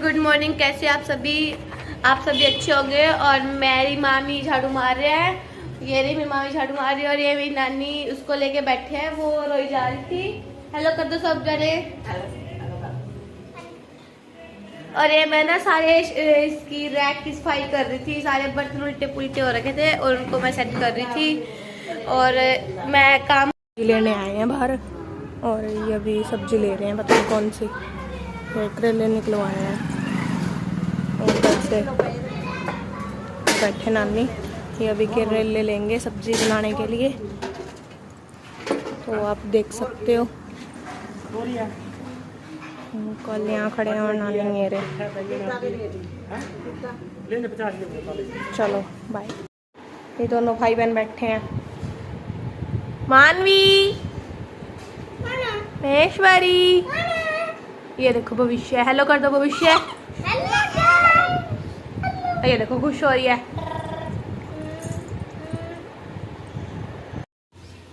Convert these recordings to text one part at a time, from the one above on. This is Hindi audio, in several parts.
Good morning. कैसे आप सभी अच्छे होंगे। और मेरी मामी झाड़ू मार रहे हैं। ये रही मेरी मामी झाड़ू मार रही है और ये मेरी नानी उसको लेके बैठे हैं, वो रोई जा रही थी। हेलो कर दो सब जने। और ये मैं ना सारे इसकी रैक की सफाई कर रही थी। सारे बर्तन उल्टे पुल्टे हो रखे थे और उनको मैं सेट कर रही थी। और मैं काम लेने आए हैं बाहर और ये अभी सब्जी ले रहे हैं, पता नहीं कौन सी। करेले निकलवाए हैं और घर से बैठे नानी। ये अभी करेले लेंगे सब्जी बनाने के लिए, तो आप देख सकते हो। कल यहाँ खड़े हैं और नानी मेरे। चलो बाय। ये दोनों भाई बहन बैठे हैं। मानवी, महेश्वरी, ये देखो भविष्य। हेलो कर दो भविष्य। ये देखो खुश हो रही है।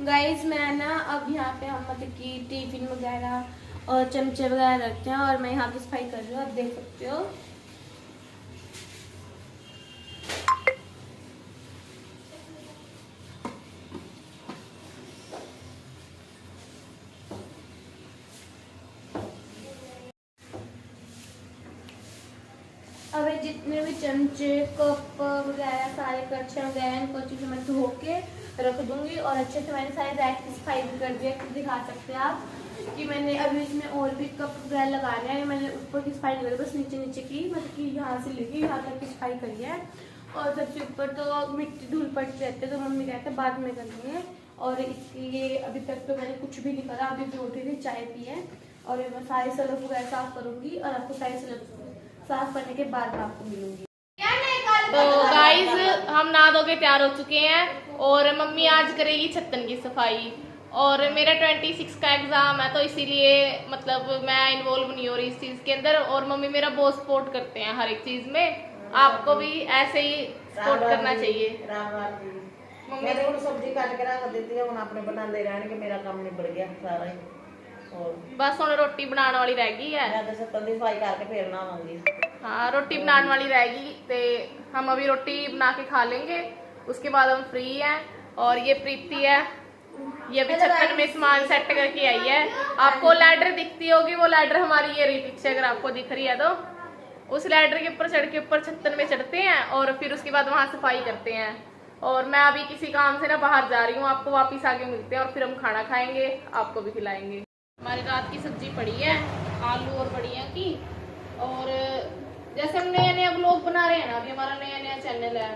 गाइस मैं ना अब यहाँ पे हम मतलब कि टिफिन वगैरह और चमचे वगैरह रखते हैं और मैं यहाँ पे सफाई कर रही हूँ, आप देख सकते हो। अब जितने भी चमचे कप वगैरह सारे कच्चे वगैरह इनको अच्छे से मैं धो के रख दूंगी। और अच्छे से मैंने सारे रैक की सफाई भी कर दिया। दिखा सकते हैं आप कि मैंने अभी इसमें और भी कप वगैरह लगाने हैं। मैंने ऊपर की सफाई करी, बस नीचे नीचे की मतलब कि यहाँ से लेके यहाँ तक की सफाई करी है। और सबसे ऊपर तो मिट्टी धूल पड़ती रहती है, तो मम्मी कहते हैं बाद में करनी है। और इसके लिए अभी तक तो मैंने कुछ भी नहीं करा। अभी भी उठी थी, चाय पी है और मैं सारे सलफ वगैरह साफ करूंगी और आपको सारे सलफ साफ करने के बाद आपको मिलूंगी। तो गाइज हम नहा धो के तैयार हो चुके हैं और मम्मी आज करेगी छत्तन की सफाई। और मेरा 26 का एग्जाम है, तो इसीलिए मतलब मैं इन्वॉल्व नहीं हो रही इस चीज के अंदर। और मम्मी मेरा बहुत सपोर्ट करते हैं हर एक चीज में। आपको भी ऐसे ही सपोर्ट करना चाहिए। मम्मी तो सब्जी काट के रख देती है, अपने बनाते रहने के मेरा काम निबड़ गया सारा ही। और बस हम रोटी बनाने वाली रह गई है। मैं तो छत्तन की सफाई करके फिर नहाऊंगी। हाँ रोटी बनाने वाली रहेगी, तो हम अभी रोटी बना के खा लेंगे, उसके बाद हम फ्री हैं। और ये प्रीति है, ये अभी छत्तन में सामान सेट करके आई है। आपको लैडर दिखती होगी, वो लैडर हमारी ये रही पीछे, अगर आपको दिख रही है तो। उस लैडर के ऊपर चढ़ के ऊपर छत्तन में चढ़ते हैं और फिर उसके बाद वहाँ सफाई करते हैं। और मैं अभी किसी काम से ना बाहर जा रही हूँ, आपको वापिस आगे मिलते हैं और फिर हम खाना खाएंगे, आपको भी खिलाएंगे। हमारी रात की सब्जी पड़ी है, आलू और बड़िया की। और जैसे हम नया नया ब्लॉग बना रहे हैं ना, अभी हमारा नया नया चैनल है,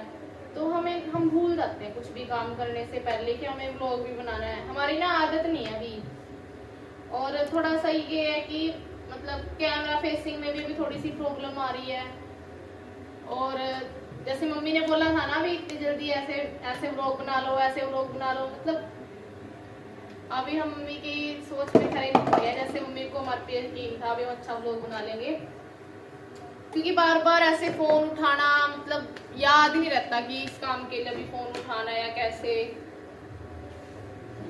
तो हम भूल जाते हैं कुछ भी काम करने से पहले कि हमें ब्लॉग भी बनाना है। हमारी ना आदत नहीं है अभी। और थोड़ा सा ये है कि मतलब कैमरा फेसिंग में भी थोड़ी सी प्रॉब्लम आ रही है। और जैसे मम्मी ने बोला था ना भी इतनी जल्दी ऐसे व्लॉग बना लो, ऐसे व्लॉग बना लो, मतलब अभी हम मम्मी की सोच में खड़े नहीं हुए हैं। जैसे मम्मी को हमारे पे यकीन था अभी हम अच्छा व्लॉग बना लेंगे, क्योंकि बार बार ऐसे फोन उठाना मतलब याद ही नहीं रहता कि इस काम के लिए भी फोन उठाना है या कैसे।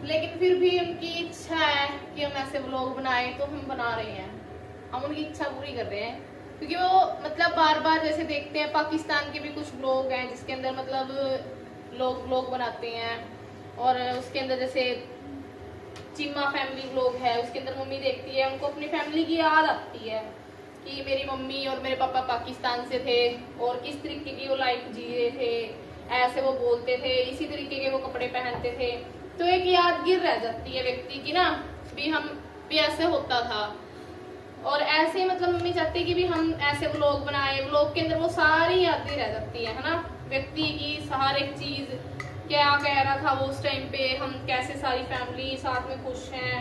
लेकिन फिर भी उनकी इच्छा है कि हम ऐसे व्लॉग बनाएं, तो हम बना रहे हैं। हम उनकी इच्छा पूरी कर रहे हैं, क्योंकि वो मतलब बार बार जैसे देखते हैं पाकिस्तान के भी कुछ व्लॉग हैं जिसके अंदर मतलब लोग व्लॉग बनाते हैं। और उसके अंदर जैसे चिम्मा फैमिली व्लॉग है, उसके अंदर मम्मी देखती है, उनको अपनी फैमिली की याद आती है कि मेरी मम्मी और मेरे पापा पाकिस्तान से थे और किस तरीके की वो लाइफ जी रहे थे, ऐसे वो बोलते थे, इसी तरीके के वो कपड़े पहनते थे। तो एक यादगिर रह जाती है व्यक्ति की ना, भी हम भी ऐसे होता था। और ऐसे मतलब मम्मी चाहती कि भी हम ऐसे व्लॉग बनाए, व्लॉग के अंदर वो सारी यादें रह जाती है ना, व्यक्ति की हर एक चीज, क्या कह रहा था वो उस टाइम पे, हम कैसे सारी फैमिली साथ में खुश हैं,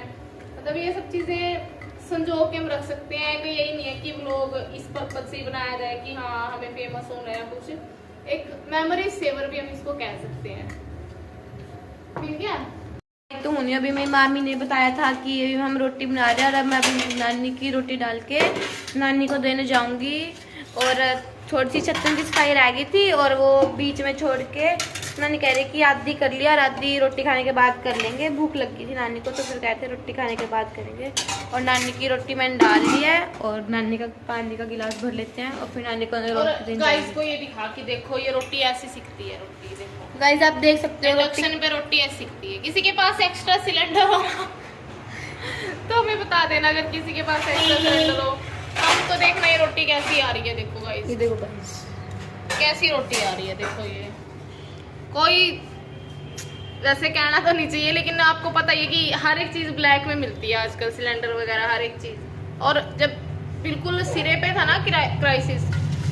मतलब ये सब चीजें संजो के हम रख सकते हैं। कि यही नहीं है कि व्लॉग इस पर्पज से बनाया जाए कि हाँ हमें फेमस होना है, कुछ एक मेमोरी सेवर भी हम इसको कह सकते हैं। ठीक है। तो होनी अभी मेरी मामी ने बताया था कि अभी हम रोटी बना रहे हैं और अब मैं अभी नानी की रोटी डाल के नानी को देने जाऊंगी। और थोड़ी सी छत्तन की सफाई रह गई थी और वो बीच में छोड़ के नानी कह रही कि आधी कर लिया और आधी रोटी खाने के बाद कर लेंगे। भूख लगी थी नानी को तो फिर कहते रोटी खाने के बाद करेंगे। और नानी की रोटी मैंने डाल ली है और नानी का पानी का गिलास भर लेते हैं और फिर नानी को रोटी गाइस को ये दिखा कि देखो ये रोटी ऐसी सिकती है। रोटी देखो गाइस आप देख सकते हो इंडक्शन पे रोटी ऐसी सिकती है। किसी के पास एक्स्ट्रा सिलेंडर हो तो हमें बता देना, अगर किसी के पास एक्स्ट्रा सिलेंडर हो। हम तो देखना ये रोटी कैसी आ रही है। देखो गाइस, ये देखो गाइस कैसी रोटी आ रही है। देखो ये कोई वैसे कहना तो नहीं चाहिए, लेकिन आपको पता है कि हर एक चीज़ ब्लैक में मिलती है आजकल, सिलेंडर वगैरह हर एक चीज़। और जब बिल्कुल सिरे पे था ना क्राइसिस,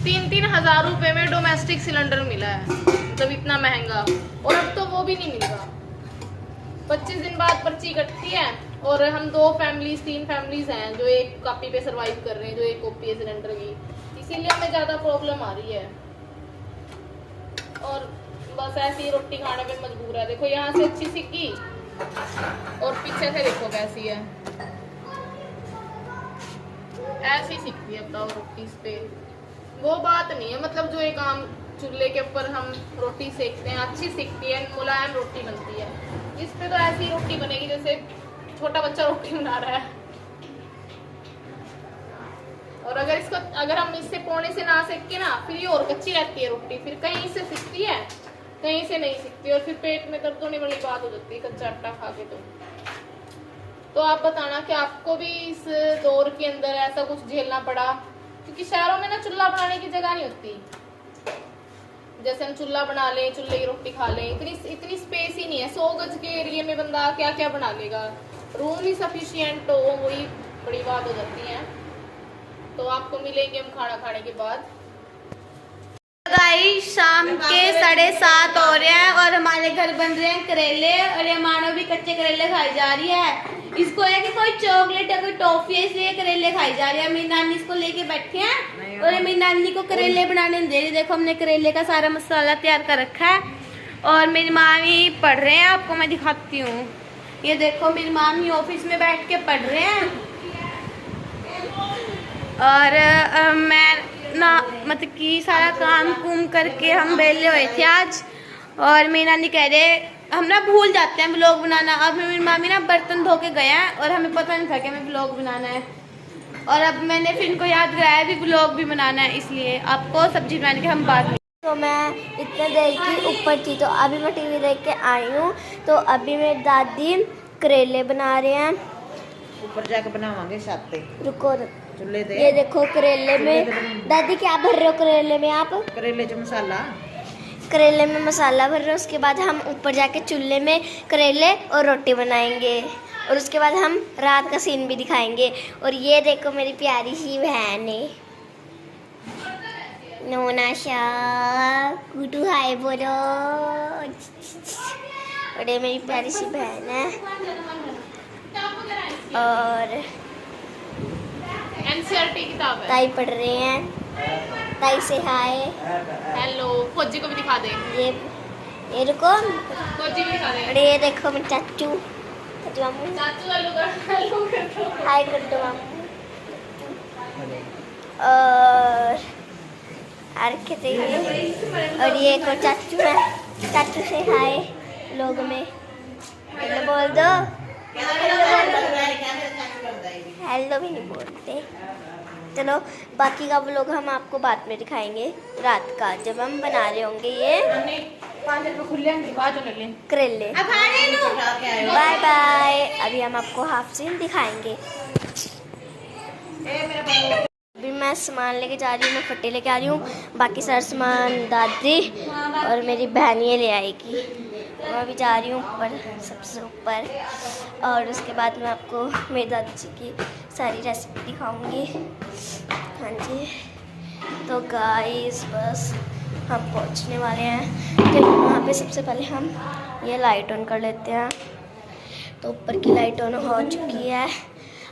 3-3 हज़ार रुपये में डोमेस्टिक सिलेंडर मिला है, मतलब इतना महंगा। और अब तो वो भी नहीं मिल रहा। 25 दिन बाद पर्ची कटती है और हम 3 फैमिलीज हैं जो एक कॉपी पे सरवाइव कर रहे हैं, जो एक कॉपी है सिलेंडर की। इसीलिए हमें ज़्यादा प्रॉब्लम आ रही है और बस ऐसी ही रोटी खाने पे मजबूर है। देखो यहाँ से अच्छी सिक्की और पीछे से देखो कैसी है, ऐसी सिकती है। बताओ रोटी इस पे वो बात नहीं है, मतलब जो एक आम चूल्हे के ऊपर हम रोटी सेकते हैं अच्छी सिकती है, मुलायम रोटी बनती है। इस पे तो ऐसी रोटी बनेगी जैसे छोटा बच्चा रोटी बना रहा है। और अगर हम इससे पोने से ना सेक के ना, फिर ये और कच्ची रहती है रोटी, फिर कहीं से सिकती है कहीं से नहीं सिकती और फिर पेट में दर्द होने वाली बात हो जाती है कच्चा आटा खा के। तो आप बताना कि आपको भी इस दौर के अंदर ऐसा कुछ झेलना पड़ा, क्योंकि शहरों में ना चूल्हा बनाने की जगह नहीं होती। जैसे हम चूल्हा बना लें, चूल्हे की रोटी खा लें, इतनी स्पेस ही नहीं है। 100 गज के एरिया में बंदा क्या क्या बना लेगा, रूम ही सफिशिएंट हो, वही बड़ी बात हो जाती है। तो आपको मिलेंगे हम खाना खाने के बाद। गाइस शाम के 7:30 हो रहे हैं और हमारे घर बन रहे हैं करेले और ये मानो भी कच्चे करेले खाई जा रही है। इसको है कि कोई चॉकलेट या कोई टॉफी है इसलिए करेले खाई जा रही है। मेरी नानी इसको लेके बैठे हैं और मेरी नानी को करेले बनाने दे रही। देखो हमने करेले का सारा मसाला तैयार कर रखा है और मेरी मामी पढ़ रहे हैं। आपको मैं दिखाती हूँ, ये देखो मेरी मामी ऑफिस में बैठ के पढ़ रहे हैं और मैं ना मतलब कि सारा काम कुम करके हम बेले हुए थे आज। और मेरी नानी कह रहे हम ना भूल जाते हैं व्लॉग बनाना। अब मेरी मामी ना बर्तन धो के गए हैं और हमें पता नहीं था कि हमें व्लॉग बनाना है। और अब मैंने फिर इनको याद कराया भी व्लॉग भी बनाना है, इसलिए आपको सब्जी बनाने के हम बाद में। तो मैं इतने देर की ऊपर थी तो अभी मैं टीवी देख के आई हूँ। तो अभी मेरी दादी करेले बना रहे हैं, ऊपर जाके बनावांगे छत पे। रुको चूल्हे पे ये देखो करेले में दादी क्या भर रहे हो करेले में आप? करेले च मसाला, करेले में मसाला भर रहे हो। उसके बाद हम ऊपर जाके चूल्हे में करेले और रोटी बनाएंगे और उसके बाद हम रात का सीन भी दिखाएंगे। और ये देखो मेरी प्यारी सी बहन है नोनाशा, गुडू हाय बोलो। और ये मेरी प्यारी सी बहन है और एनसीईआरटी किताब है। ताई पढ़ रहे हैं। ताई से हाय हेलो, फौजी को भी दिखा दे। ये रुको, फौजी भी दिखा दे। और ये देखो मेरे चाचू मामू, चाचू हेलो कर दो। हाय कर दो मामू। और और ये एक और चाचू है, चाचू से हाय लोग में हेलो बोल दो। हेलो भी नहीं बोलते। चलो बाकी का व्लॉग हम आपको बाद में दिखाएंगे रात का, जब हम बना रहे होंगे ये करेले। Bye bye. अभी हम आपको हाफ सीन दिखाएंगे। अभी मैं सामान लेके जा रही हूँ, मैं फट्टे लेके आ रही हूँ। बाकी सारा सामान दादी और मेरी बहन ये ले आएगी। मैं अभी जा रही हूँ ऊपर, सबसे ऊपर, और उसके बाद मैं आपको मेरी दादी जी की सारी रेसिपी दिखाऊंगी। हाँ जी, तो गाइस बस हम पहुँचने वाले हैं। तो वहाँ पे सबसे पहले हम ये लाइट ऑन कर लेते हैं। तो ऊपर की लाइट ऑन हो चुकी है,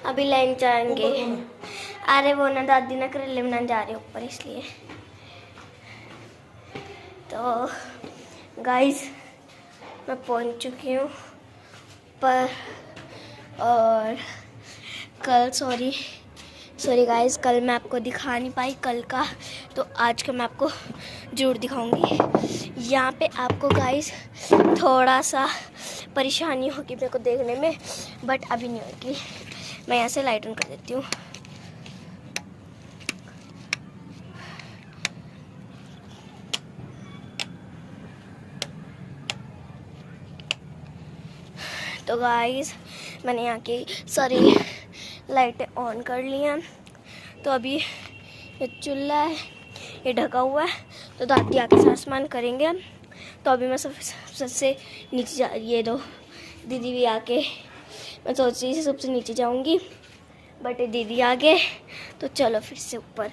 अभी लाइन जाएंगे। अरे वो ना दादी ना करेले बनाने जा रहे ऊपर, इसलिए। तो गाइस मैं पहुंच चुकी हूँ पर, और कल सॉरी गाइस, कल मैं आपको दिखा नहीं पाई कल का, तो आज का मैं आपको ज़रूर दिखाऊंगी। यहाँ पे आपको गाइस थोड़ा सा परेशानी होगी मेरे को देखने में, बट अभी नहीं होगी। मैं यहाँ से लाइट ऑन कर देती हूँ। तो गाइस मैंने यहाँ की सारी लाइटें ऑन कर ली हैं। तो अभी ये चूल्हा है, ये ढका हुआ है, तो दादी आके सारा सामान करेंगे। तो अभी मैं सबसे नीचे जा रही है, दो दीदी भी आके, मैं सोच रही थी सबसे नीचे जाऊंगी, बट दीदी आ गए, तो चलो फिर से ऊपर।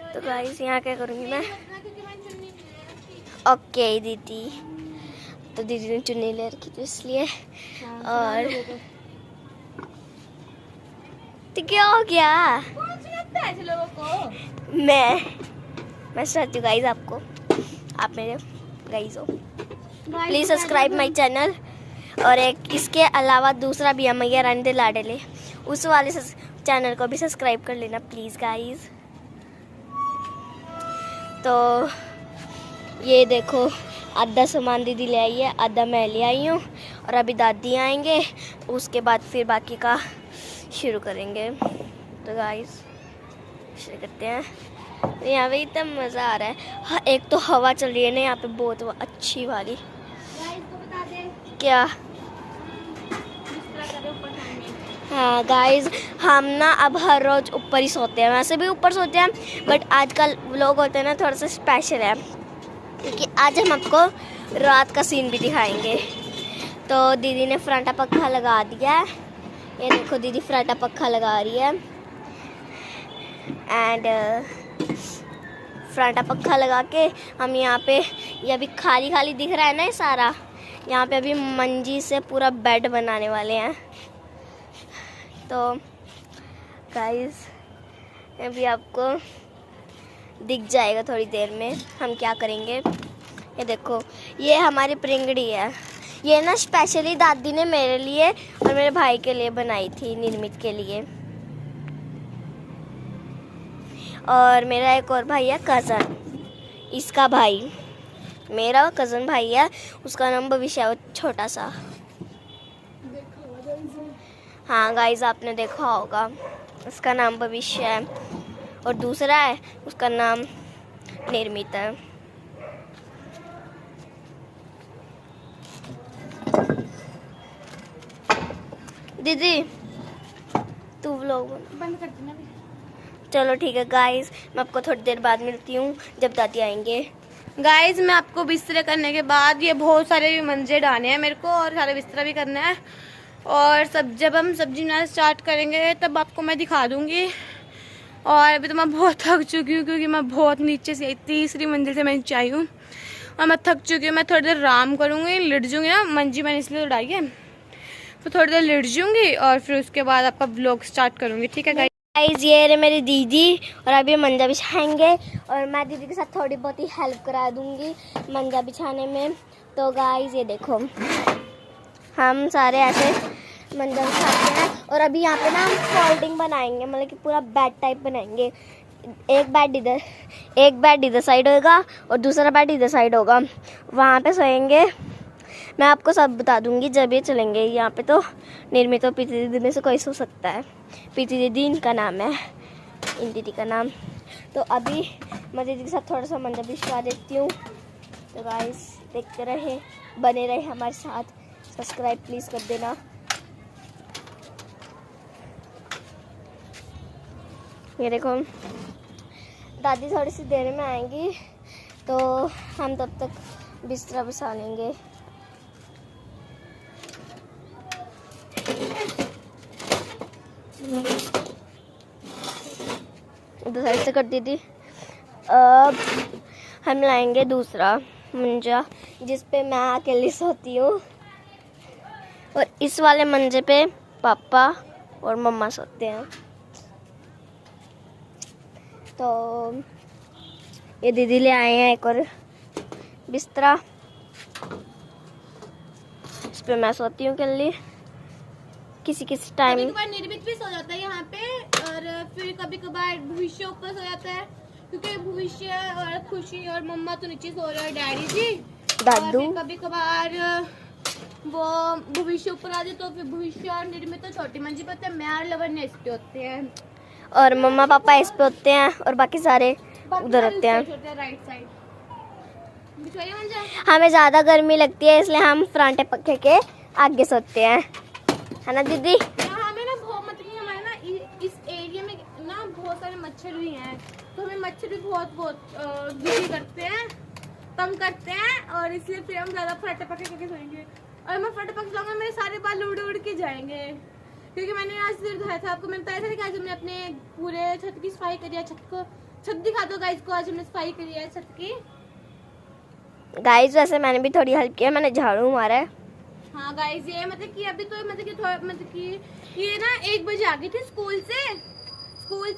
तो गाइस यहाँ क्या करूँगी मैं? ओके दीदी, तो दीदी ने चुन्नी ले रखी थी इसलिए। और तो क्या हो गया? ऐसे लोगों को मैं सुनाती हूँ गाइस आपको, आप मेरे गाइस हो। Please subscribe my channel. और एक इसके अलावा दूसरा भी है मैया रानी दे लाडले, उस वाले चैनल को भी सब्सक्राइब कर लेना प्लीज़ गाइस। तो ये देखो, आधा सामान दीदी ले आई है, आधा मैं ले आई हूँ, और अभी दादी आएंगे, उसके बाद फिर बाकी का शुरू करेंगे। तो गाइस शुरू करते हैं। यहाँ पे इतना मज़ा आ रहा है। हाँ, एक तो हवा चल रही है ना यहाँ पे बहुत अच्छी वाली। क्या? हाँ गाइस, हम ना अब हर रोज़ ऊपर ही सोते हैं, वैसे भी ऊपर सोते हैं, बट आजकल लोग होते हैं ना थोड़ा सा स्पेशल है, क्योंकि आज हम आपको रात का सीन भी दिखाएंगे। तो दीदी ने फराटा पक्खा लगा दिया है, ये देखो दीदी फराटा पक्खा लगा रही है। एंड फराटा पक्खा लगा के हम यहाँ पे, ये अभी खाली खाली दिख रहा है ना ये सारा, यहाँ पे अभी मंजी से पूरा बेड बनाने वाले हैं। तो गाइस अभी आपको दिख जाएगा थोड़ी देर में हम क्या करेंगे। ये देखो, ये हमारी प्रिंगड़ी है, ये ना स्पेशली दादी ने मेरे लिए और मेरे भाई के लिए बनाई थी, निर्मित के लिए। और मेरा एक और भाई है कज़न, इसका भाई, मेरा कज़न भाई है, उसका नाम भविष्य है, छोटा सा। हाँ गाइस आपने देखा होगा, उसका नाम भविष्य है, और दूसरा है उसका नाम निर्मित है। दीदी तू व्लॉग बंद कर देना। चलो ठीक है गाइस, मैं आपको थोड़ी देर बाद मिलती हूँ जब दादी आएंगे। गाइस मैं आपको बिस्तरे करने के बाद, ये बहुत सारे मंजे डालने हैं मेरे को, और सारे बिस्तरा भी करना है, और जब हम सब्जी बनाना स्टार्ट करेंगे तब आपको मैं दिखा दूंगी। और अभी तो मैं बहुत थक चुकी हूँ, क्योंकि मैं बहुत नीचे से आई, तीसरी मंजिल से मैं नीचे आई हूँ, और मैं थक चुकी हूँ। मैं थोड़ी देर आराम करूँगी, लिट जूँगी ना, मंजी मैंने इसलिए उड़ाई है, तो थोड़ी देर लिट जूँगी और फिर उसके बाद आपका व्लॉग स्टार्ट करूँगी, ठीक है गाइस? ये रहे मेरी दीदी, और अभी मंजा बिछाएंगे, और मैं दीदी के साथ थोड़ी बहुत ही हेल्प करा दूँगी मंजा बिछाने में। तो गाइस ये देखो, हम सारे ऐसे मंजा बिछाते हैं, और अभी यहाँ पे ना हम फोल्डिंग बनाएंगे, मतलब कि पूरा बेड टाइप बनाएंगे। एक बेड इधर साइड होगा और दूसरा बेड इधर साइड होगा, वहाँ पे सोएंगे। मैं आपको सब बता दूंगी जब ये चलेंगे। यहाँ पे तो निर्मित और प्रीति दीदी में से कोई सो सकता है। प्रीति दीदी इनका नाम है, इन दीदी का नाम। तो अभी मैं दीदी के साथ थोड़ा सा मंजा बिछवा देती हूँ। तो गाइस देखते रहे, बने रहे हमारे साथ, सब्सक्राइब प्लीज़ कर देना। ये देखो दादी थोड़ी सी देर में आएंगी, तो हम तब तक बिस्तरा बिछा लेंगे। उधर साइड से कर दीदी। अब हम लाएंगे दूसरा मंजा, जिस पे मैं अकेली सोती हूँ, और इस वाले मंजे पे पापा और मम्मा सोते हैं। तो ये दीदी ले आए हैं एक और बिस्तरा, इस पे मैं सोती हूँ अकेली। किसी कभी टाइम। कभार निर्मित भी सो जाता है यहाँ पे, और फिर कभी कभार भविष्य ऊपर सो जाता है, क्योंकि भविष्य और खुशी और मम्मा तो नीचे सो रहे हैं, डैडी जी। दादू। और फिर कभी कभार वो भविष्य ऊपर आ जाए तो फिर भविष्य और निर्मित तो छोटी मंजिल पे होते हैं, मैं और लवर ने इस पे होते हैं, और मम्मा पापा इस पे होते हैं और बाकी सारे उधर होते हैं। Right side. बिछवाइए मंजा। हमें ज़्यादा गर्मी लगती है इसलिए हम फरांटे पक्के के आगे सोते हैं, है ना दीदी? यहाँ में ना बहुत मतलब हमारे ना इस एरिया में ना बहुत सारे मच्छर भी हैं, तो हमें मच्छर भी बहुत दुखी करते हैं, तंग करते हैं, और इसलिए फिर हम ज़्यादा फटाफट पके करके सोएंगे। और मैं फटाफट लाऊंगा, मेरे सारे बाल उड़ के जाएंगे, क्योंकि मैंने आज सिर धोया था। आपको मैंने बताया था कि आज हमने अपने पूरे छत की सफाई करी है। छत दिखा दो गाइस को, आज हमने सफाई करी है छत की। गाइस वैसे मैंने भी थोड़ी हेल्प किया, मैंने झाड़ू मारा है। हाँ गाइस, ये मतलब कि अभी तो मतलब कि थोड़ा मतलब कि ये ना 1 बजे आ गई थी स्कूल से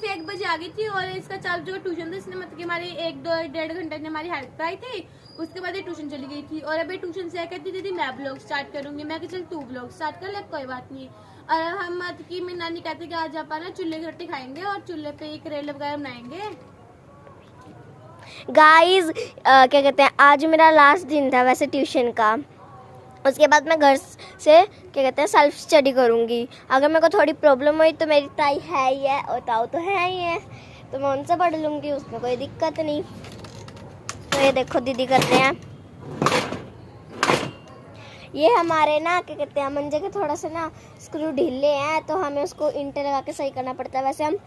1 बजे आ गई थी, और इसका चालू जो ट्यूशन था इसने मतलब कि हमारी 1-1.5 घंटे ने हमारी हेल्प कराई थी। उसके बाद ये ट्यूशन चली गई थी, और अभी ट्यूशन से कहती दीदी मैं ब्लॉग स्टार्ट करूंगी। मैं कि चल तू ब्लॉग स्टार्ट कर ले, कोई बात नहीं। और हम मतलब कि मेरी नानी कहती कि आज आप ना चूल्हे की रोटी खाएंगे और चूल्हे पे ही करेले वगैरह बनाएंगे। गाइस क्या कहते हैं, आज मेरा लास्ट दिन था वैसे ट्यूशन का। उसके बाद मैं घर से क्या कहते हैं सेल्फ स्टडी करूँगी। अगर मेरे को थोड़ी प्रॉब्लम हुई तो मेरी ताई है ही है और ताऊ तो है ही है, तो मैं उनसे पढ़ लूँगी, उसमें कोई दिक्कत नहीं। तो ये देखो दीदी करते हैं, ये हमारे ना क्या कहते हैं मंजे के थोड़ा सा ना स्क्रू ढीले हैं, तो हमें उसको इंटर लगा के सही करना पड़ता है। वैसे हम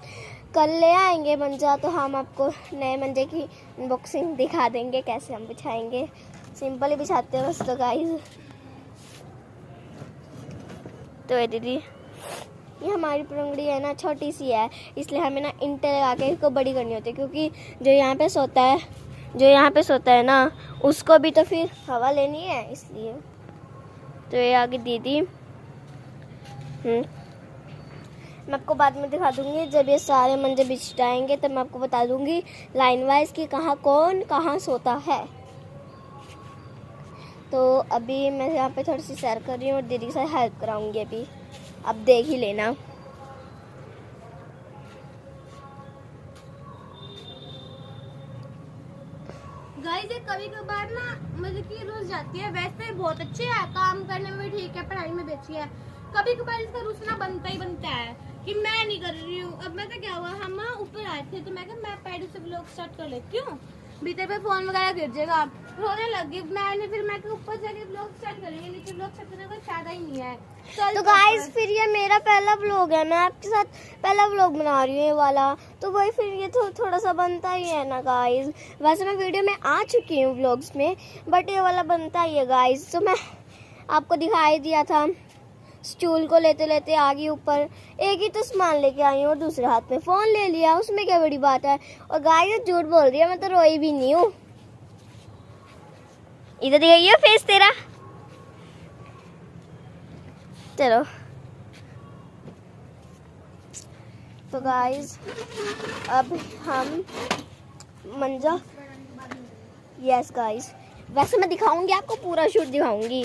कल ले आएंगे मंजा, तो हम आपको नए मंजे की अनबॉक्सिंग दिखा देंगे कैसे हम बिछाएंगे। सिंपल ही बिछाते हैं बस। तो गाइस तो ये दीदी, ये हमारी पलंगड़ी है ना छोटी सी है, इसलिए हमें ना इंटर लगा के इसको बड़ी करनी होती है, क्योंकि जो यहाँ पे सोता है ना उसको भी तो फिर हवा लेनी है, इसलिए। तो ये आगे दीदी, मैं आपको बाद में दिखा दूंगी जब ये सारे मंजे बिछाएंगे, तब मैं आपको बता दूंगी लाइन वाइज कि कौन कहाँ सोता है। तो अभी मैं यहाँ पे थोड़ी सी सैर कर रही हूँ और दीदी के साथ हेल्प कराऊंगी, अभी आप देख ही लेना। गाइस ये कभी कभार ना मतलब कि रोज जाती है, वैसे बहुत अच्छी है, काम करने में भी ठीक है, पढ़ाई में भी अच्छी है। कभी कभार इसका रूसना बनता ही बनता है कि मैं नहीं कर रही हूँ। अब मैं तो क्या हुआ, हम ऊपर आए थे तो मैं कहा मैं पैड से व्लॉग स्टार्ट कर लेती हूँ, भीतर पे फोन वगैरह गिर जाएगा। रोने लगी मैं ऊपर जाके व्लॉग स्टार्ट करेंगे, नीचे व्लॉग स्टार्ट करने का फायदा ही नहीं है। तो गाइस फिर ये मेरा पहला व्लॉग है, मैं आपके साथ पहला व्लॉग बना रही हूँ ये वाला, तो वही फिर ये थोड़ा सा बनता ही है ना गाइस। वैसे मैं वीडियो में आ चुकी हूँ व्लॉग्स में, बट ये वाला बनता ही है गाइस। तो मैं आपको दिखाई दिया था, स्टूल को लेते लेते आ गई ऊपर, एक ही तो सामान लेके आई हूँ और दूसरे हाथ में फ़ोन ले लिया, उसमें क्या बड़ी बात है। और गाइस झूठ बोल रही है, मैं तो रोई भी नहीं हूँ। इधर दिखाइए फेस तेरा, चलो। तो गाइस अब हम मंजा, यस गाइस, वैसे मैं दिखाऊंगी आपको, पूरा शूट दिखाऊंगी।